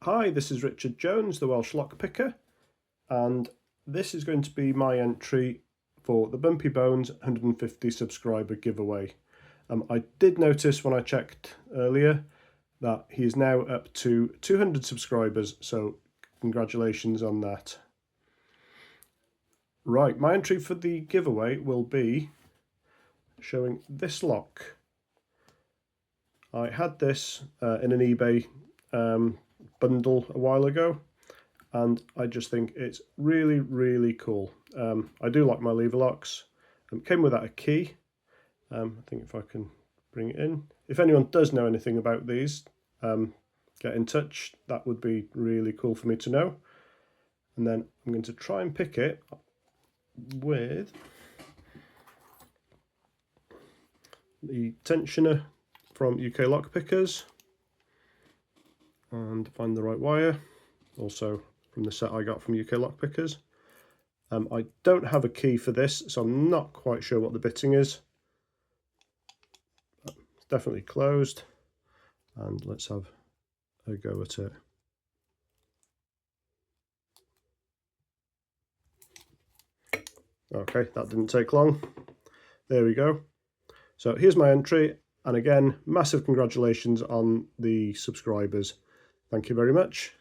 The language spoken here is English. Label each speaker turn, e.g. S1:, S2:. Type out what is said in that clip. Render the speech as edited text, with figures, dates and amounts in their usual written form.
S1: Hi, this is Richard Jones, the Welsh Lockpicker, and this is going to be my entry for the Bumpy Bones 150 subscriber giveaway. I did notice when I checked earlier that he is now up to 200 subscribers, so congratulations on that. Right, my entry for the giveaway will be showing this lock. I had this in an eBay bundle a while ago, and I just think it's really cool. I do like my lever locks. Came without a key. I think if I can bring it in. If anyone does know anything about these, get in touch. That would be really cool for me to know. And then I'm going to try and pick it with the tensioner from UK Lockpickers and find the right wire. Also from the set I got from UK Lockpickers. I don't have a key for this, so I'm not quite sure what the bitting is. It's definitely closed, and let's have a go at it. Okay, that didn't take long. There we go. So here's my entry, and again, massive congratulations on the subscribers. Thank you very much.